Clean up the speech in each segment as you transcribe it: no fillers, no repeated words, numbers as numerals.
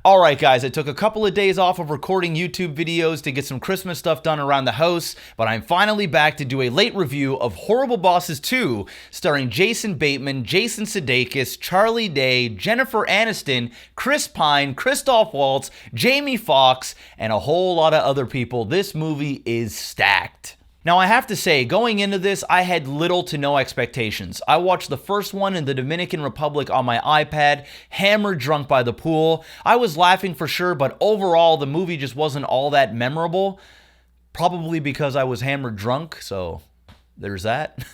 Alright guys, I took a couple of days off of recording YouTube videos to get some Christmas stuff done around the house, but I'm finally back to do a late review of Horrible Bosses 2, starring Jason Bateman, Jason Sudeikis, Charlie Day, Jennifer Aniston, Chris Pine, Christoph Waltz, Jamie Foxx, and a whole lot of other people. This movie is stacked. Now, I have to say, going into this, I had little to no expectations. I watched the first one in the Dominican Republic on my iPad, hammered drunk by the pool. I was laughing for sure, but overall, the movie just wasn't all that memorable. Probably because I was hammered drunk, so there's that.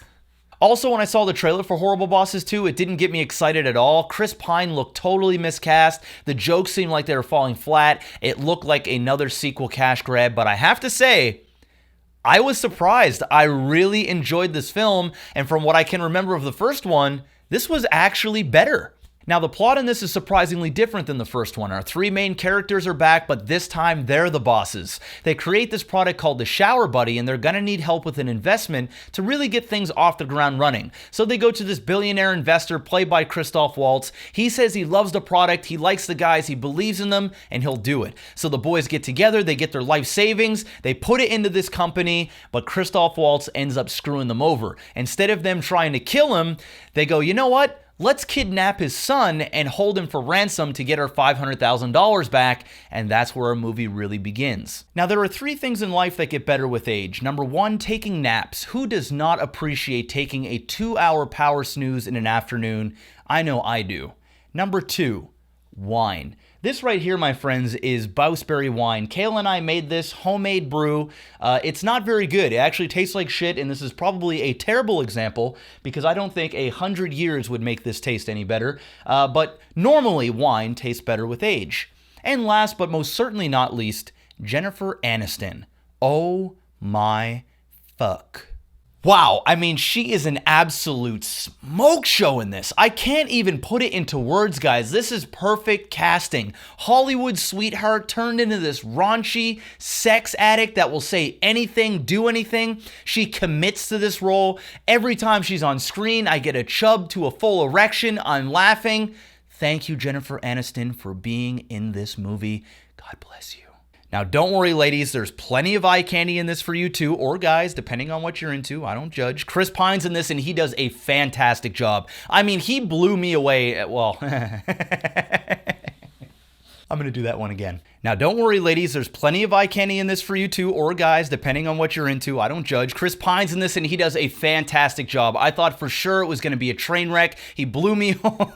Also, when I saw the trailer for Horrible Bosses 2, it didn't get me excited at all. Chris Pine looked totally miscast. The jokes seemed like they were falling flat. It looked like another sequel cash grab, but I have to say, I was surprised. I really enjoyed this film, and from what I can remember of the first one, this was actually better. Now, the plot in this is surprisingly different than the first one. Our three main characters are back, but this time they're the bosses. They create this product called the Shower Buddy, and they're gonna need help with an investment to really get things off the ground running. So they go to this billionaire investor played by Christoph Waltz. He says he loves the product, he likes the guys, he believes in them, and he'll do it. So the boys get together, they get their life savings, they put it into this company, but Christoph Waltz ends up screwing them over. Instead of them trying to kill him, they go, you know what? Let's kidnap his son and hold him for ransom to get our $500,000 back, and that's where our movie really begins. Now, there are three things in life that get better with age. Number one, taking naps. Who does not appreciate taking a 2-hour power snooze in an afternoon? I know I do. Number two, wine. This right here, my friends, is Bouse berry wine. Kayla and I made this homemade brew. It's not very good. It actually tastes like shit, and this is probably a terrible example because I don't think 100 years would make this taste any better. But normally, wine tastes better with age. And last but most certainly not least, Jennifer Aniston. Oh my fuck. Wow, I mean, she is an absolute smoke show in this. I can't even put it into words, guys. This is perfect casting. Hollywood sweetheart turned into this raunchy sex addict that will say anything, do anything. She commits to this role. Every time she's on screen, I get a chub to a full erection. I'm laughing. Thank you, Jennifer Aniston, for being in this movie. God bless you. Now, don't worry, ladies, there's plenty of eye candy in this for you too, or guys, depending on what you're into. I don't judge. Chris Pine's in this, and he does a fantastic job. I mean, he blew me away. Well, I'm going to do that one again. Now, don't worry, ladies, there's plenty of eye candy in this for you too, or guys, depending on what you're into. I don't judge. Chris Pine's in this, and he does a fantastic job. I thought for sure it was going to be a train wreck. He blew me away.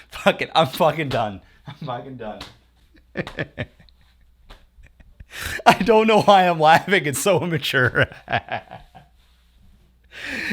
Fuck it. I'm fucking done. I'm fucking done. I don't know why I'm laughing. It's so immature.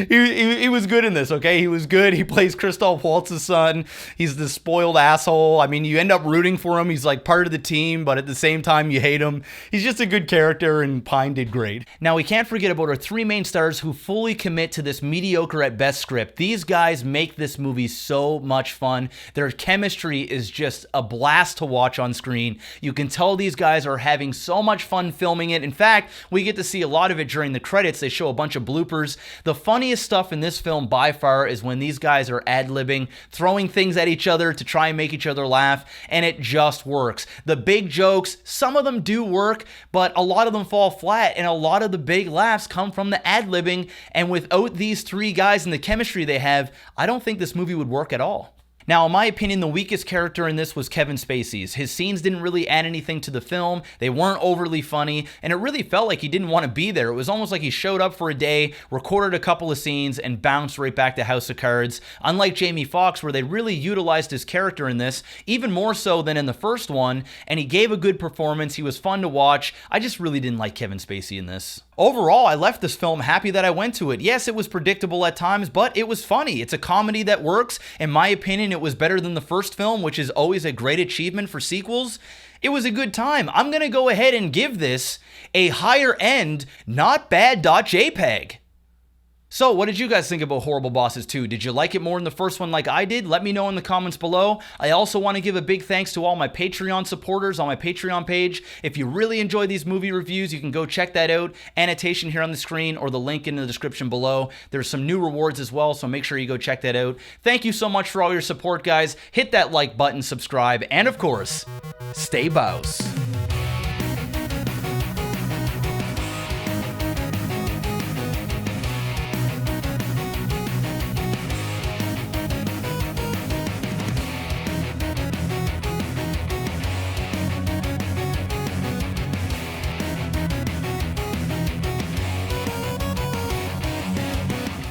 He was good in this, okay? He was good. He plays Christoph Waltz's son. He's the spoiled asshole. I mean, you end up rooting for him. He's like part of the team, but at the same time, you hate him. He's just a good character, and Pine did great. Now, we can't forget about our three main stars who fully commit to this mediocre at best script. These guys make this movie so much fun. Their chemistry is just a blast to watch on screen. You can tell these guys are having so much fun filming it. In fact, we get to see a lot of it during the credits. They show a bunch of bloopers. The funniest stuff in this film by far is when these guys are ad-libbing, throwing things at each other to try and make each other laugh, and it just works. The big jokes, some of them do work, but a lot of them fall flat, and a lot of the big laughs come from the ad-libbing, and without these three guys and the chemistry they have, I don't think this movie would work at all. Now, in my opinion, the weakest character in this was Kevin Spacey's. His scenes didn't really add anything to the film, they weren't overly funny, and it really felt like he didn't want to be there. It was almost like he showed up for a day, recorded a couple of scenes, and bounced right back to House of Cards. Unlike Jamie Foxx, where they really utilized his character in this, even more so than in the first one, and he gave a good performance, he was fun to watch. I just really didn't like Kevin Spacey in this. Overall, I left this film happy that I went to it. Yes, it was predictable at times, but it was funny. It's a comedy that works. In my opinion, it was better than the first film, which is always a great achievement for sequels. It was a good time. I'm going to go ahead and give this a higher end, not Bad Dot Jpeg. So, what did you guys think about Horrible Bosses 2? Did you like it more than the first one like I did? Let me know in the comments below. I also want to give a big thanks to all my Patreon supporters on my Patreon page. If you really enjoy these movie reviews, you can go check that out. Annotation here on the screen or the link in the description below. There's some new rewards as well, so make sure you go check that out. Thank you so much for all your support, guys. Hit that like button, subscribe, and of course, stay Bouse.